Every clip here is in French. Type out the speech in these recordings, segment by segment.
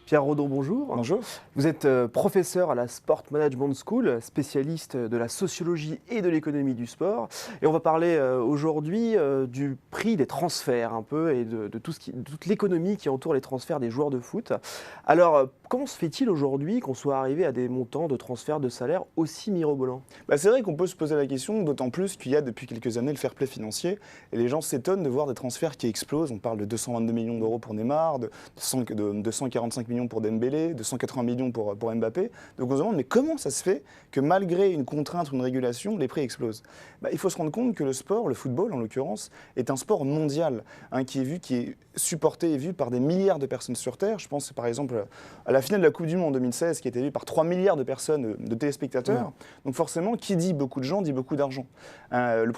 Pierre Rodon, bonjour. Bonjour. Vous êtes professeur à la Sport Management School, spécialiste de la sociologie et de l'économie du sport. Et on va parler aujourd'hui du prix des transferts un peu et de toute l'économie qui entoure les transferts des joueurs de foot. Alors, comment se fait-il aujourd'hui qu'on soit arrivé à des montants de transferts de salaire aussi mirobolants ? C'est vrai qu'on peut se poser la question, d'autant plus qu'il y a depuis quelques années le fair play financier. Et les gens s'étonnent de voir des transferts qui explosent. On parle de 222 millions d'euros pour Neymar, de 245 millions pour Dembélé, de 180 millions pour Mbappé. Donc on se demande, mais comment ça se fait que malgré une contrainte ou une régulation, les prix explosent ? Il faut se rendre compte que le sport, le football en l'occurrence, est un sport mondial, qui est supporté et vu par des milliards de personnes sur Terre. Je pense par exemple à la finale de la Coupe du Monde en 2016 qui a été vue par 3 milliards de personnes, de téléspectateurs. Donc forcément, qui dit beaucoup de gens dit beaucoup d'argent. Le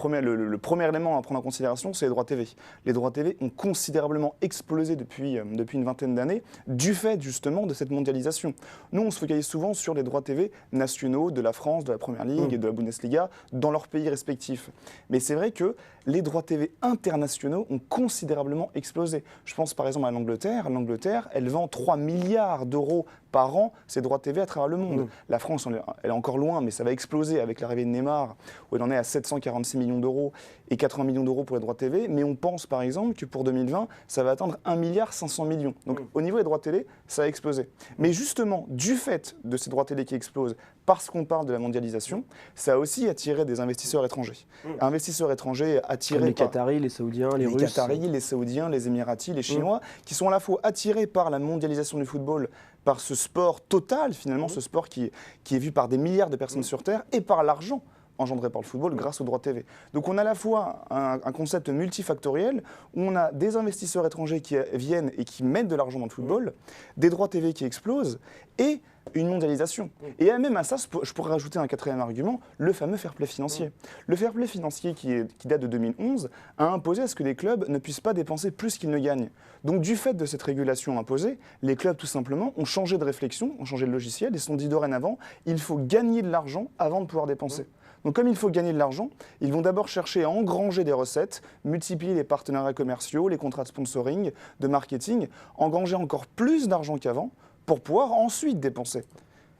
premier élément à prendre en considération, c'est les droits TV. Les droits TV ont considérablement explosé depuis une vingtaine d'années du fait justement de cette mondialisation. Nous, on se focalise souvent sur les droits TV nationaux de la France, de la Première Ligue et de la Bundesliga dans leurs pays respectifs. Mais c'est vrai que les droits TV internationaux ont considérablement explosé. Je pense par exemple à l'Angleterre. L'Angleterre, elle vend 3 milliards d'euros par an ses droits TV à travers le monde. La France, elle est encore loin, mais ça va exploser avec l'arrivée de Neymar, où elle en est à 746 millions d'euros et 80 millions d'euros pour les droits TV. Mais on pense par exemple que pour 2020, ça va atteindre 1,5 milliard. Donc au niveau des droits télé, ça a explosé. Mais justement, du fait de ces droits télé qui explosent, parce qu'on parle de la mondialisation, ça a aussi attiré des investisseurs étrangers. Investisseurs étrangers attirés comme les par Qataris, les Saoudiens, les Russes. Les Qataris, les Saoudiens, les Émiratis, les Chinois, qui sont à la fois attirés par la mondialisation du football, par ce sport total finalement, ce sport qui est vu par des milliards de personnes sur Terre, et par l'argent engendré par le football grâce aux droits TV. Donc on a à la fois un concept multifactoriel où on a des investisseurs étrangers qui viennent et qui mettent de l'argent dans le football, des droits TV qui explosent et une mondialisation. Et même à ça, je pourrais rajouter un quatrième argument, le fameux fair play financier. Le fair play financier qui date de 2011 a imposé à ce que les clubs ne puissent pas dépenser plus qu'ils ne gagnent. Donc du fait de cette régulation imposée, les clubs tout simplement ont changé de réflexion, ont changé de logiciel et se sont dit dorénavant, il faut gagner de l'argent avant de pouvoir dépenser. Donc comme il faut gagner de l'argent, ils vont d'abord chercher à engranger des recettes, multiplier les partenariats commerciaux, les contrats de sponsoring, de marketing, engranger encore plus d'argent qu'avant pour pouvoir ensuite dépenser.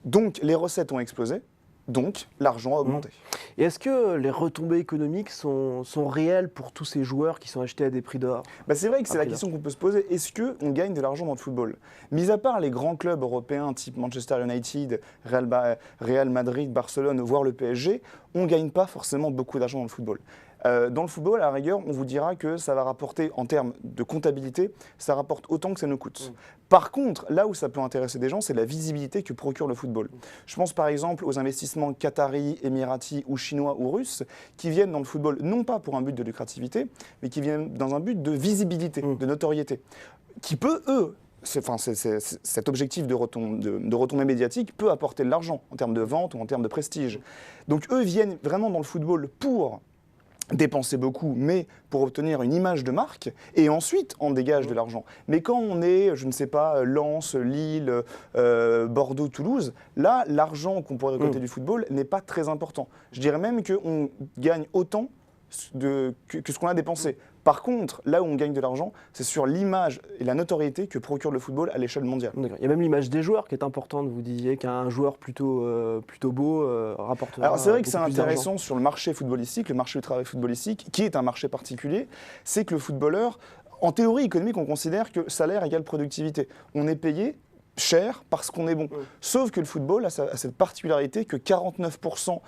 Donc les recettes ont explosé, donc l'argent a augmenté. Et est-ce que les retombées économiques sont réelles pour tous ces joueurs qui sont achetés à des prix d'or ? C'est vrai que c'est la question qu'on peut se poser. Est-ce qu'on gagne de l'argent dans le football ? Mis à part les grands clubs européens type Manchester United, Real Madrid, Barcelone, voire le PSG, on ne gagne pas forcément beaucoup d'argent dans le football. Dans le football, à la rigueur, on vous dira que ça va rapporter, en termes de comptabilité, ça rapporte autant que ça nous coûte. Par contre, là où ça peut intéresser des gens, c'est la visibilité que procure le football. Je pense par exemple aux investissements qataris, émiratis ou chinois ou russes qui viennent dans le football, non pas pour un but de lucrativité, mais qui viennent dans un but de visibilité, de notoriété, qui peut, cet objectif de retombée médiatique peut apporter de l'argent en termes de vente ou en termes de prestige. Donc eux viennent vraiment dans le football pour dépenser beaucoup, mais pour obtenir une image de marque, et ensuite on dégage de l'argent. Mais quand on est, je ne sais pas, Lens, Lille, Bordeaux, Toulouse, là, l'argent qu'on pourrait récolter du football n'est pas très important. Je dirais même qu'on gagne autant que ce qu'on a dépensé. Par contre, là où on gagne de l'argent, c'est sur l'image et la notoriété que procure le football à l'échelle mondiale. Il y a même l'image des joueurs qui est importante. Vous disiez qu'un joueur plutôt beau rapportera. Alors c'est vrai que c'est intéressant sur le marché footballistique, le marché du travail footballistique, qui est un marché particulier, c'est que le footballeur, en théorie économique, on considère que salaire égale productivité. On est payé cher parce qu'on est bon. Sauf que le football a cette particularité que 49%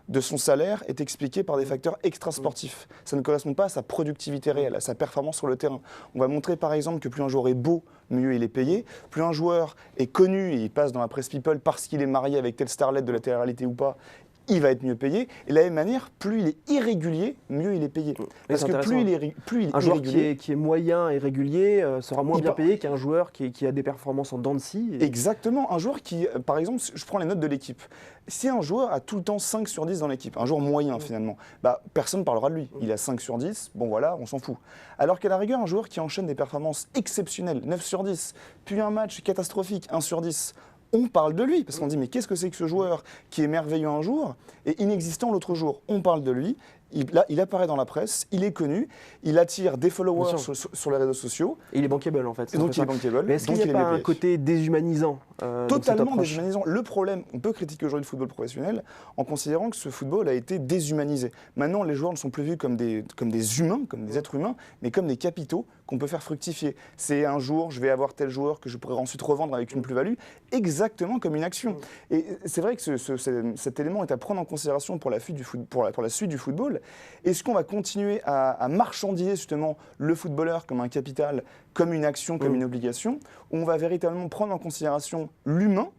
de son salaire est expliqué par des facteurs extrasportifs. Ça ne correspond pas à sa productivité réelle, à sa performance sur le terrain. On va montrer par exemple que plus un joueur est beau, mieux il est payé. Plus un joueur est connu et il passe dans la presse people parce qu'il est marié avec telle starlet de la télé-réalité ou pas, il va être mieux payé. Et de la même manière, plus il est irrégulier, mieux il est payé. Parce que plus il est un joueur irrégulier, qui est moyen et régulier sera moins bien payé qu'un joueur qui a des performances en dents de scie. Exactement. Un joueur qui, par exemple, je prends les notes de l'équipe. Si un joueur a tout le temps 5 sur 10 dans l'équipe, un joueur moyen finalement, personne ne parlera de lui. Il a 5 sur 10, bon voilà, on s'en fout. Alors qu'à la rigueur, un joueur qui enchaîne des performances exceptionnelles, 9 sur 10, puis un match catastrophique, 1 sur 10, on parle de lui, parce qu'on dit mais qu'est-ce que c'est que ce joueur qui est merveilleux un jour et inexistant l'autre jour ? On parle de lui, il apparaît dans la presse, il est connu, il attire des followers Bien sûr. sur les réseaux sociaux. Et il est bankable en fait. Et donc il est bankable. Mais est-ce qu'il donc n'y a il est pas un MBA. côté déshumanisant dans cette Totalement approche? déshumanisant. Le problème, on peut critiquer aujourd'hui le football professionnel en considérant que ce football a été déshumanisé. Maintenant, les joueurs ne sont plus vus comme des humains, comme des êtres humains, mais comme des capitaux qu'on peut faire fructifier. C'est un jour, je vais avoir tel joueur que je pourrais ensuite revendre avec une plus-value, exactement comme une action. Et c'est vrai que cet élément est à prendre en considération pour la suite du football. Est-ce qu'on va continuer à marchandiser justement le footballeur comme un capital, comme une action, comme une obligation, ou on va véritablement prendre en considération l'humain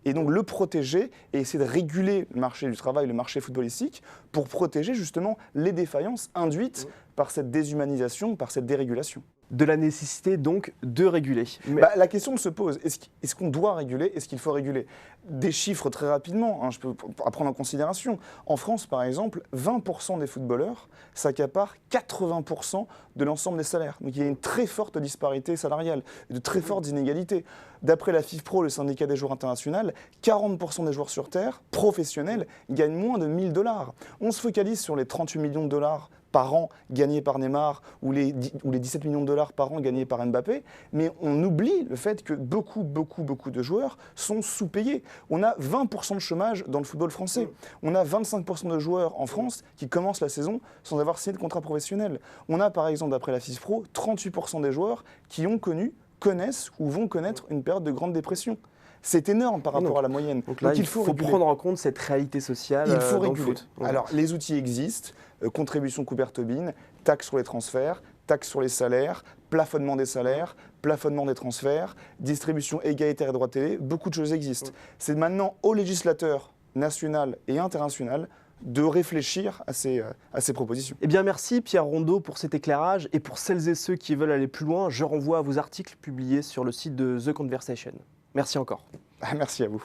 et donc le protéger et essayer de réguler le marché du travail, le marché footballistique, pour protéger justement les défaillances induites par cette déshumanisation, par cette dérégulation. De la nécessité donc de réguler. Mais La question se pose, est-ce qu'on doit réguler? Est-ce qu'il faut réguler? Des chiffres très rapidement, hein, je peux prendre en considération. En France, par exemple, 20% des footballeurs s'accaparent 80% de l'ensemble des salaires. Donc il y a une très forte disparité salariale, de très fortes inégalités. D'après la FIFPro, le syndicat des joueurs international, 40% des joueurs sur Terre, professionnels, gagnent moins de 1 000 $. On se focalise sur les 38 millions de dollars par an gagnés par Neymar ou les 17 millions de dollars par an gagnés par Mbappé, mais on oublie le fait que beaucoup de joueurs sont sous-payés. On a 20% de chômage dans le football français. On a 25% de joueurs en France qui commencent la saison sans avoir signé de contrat professionnel. On a par exemple, d'après la FIFPro, 38% des joueurs qui ont connu, connaissent ou vont connaître une période de grande dépression. C'est énorme par rapport à la moyenne. Donc là, il faut réguler. prendre en compte cette réalité sociale. Il faut dans le réguler. foot. Ouais. Alors, les outils existent, contribution Coubertobine, taxe sur les transferts, taxe sur les salaires, plafonnement des salaires, plafonnement des transferts, distribution égalitaire des droits télé, beaucoup de choses existent. C'est maintenant au législateur national et international de réfléchir à ces propositions. Eh bien, merci Pierre Rondeau pour cet éclairage. Et pour celles et ceux qui veulent aller plus loin, je renvoie à vos articles publiés sur le site de The Conversation. Merci encore. Merci à vous.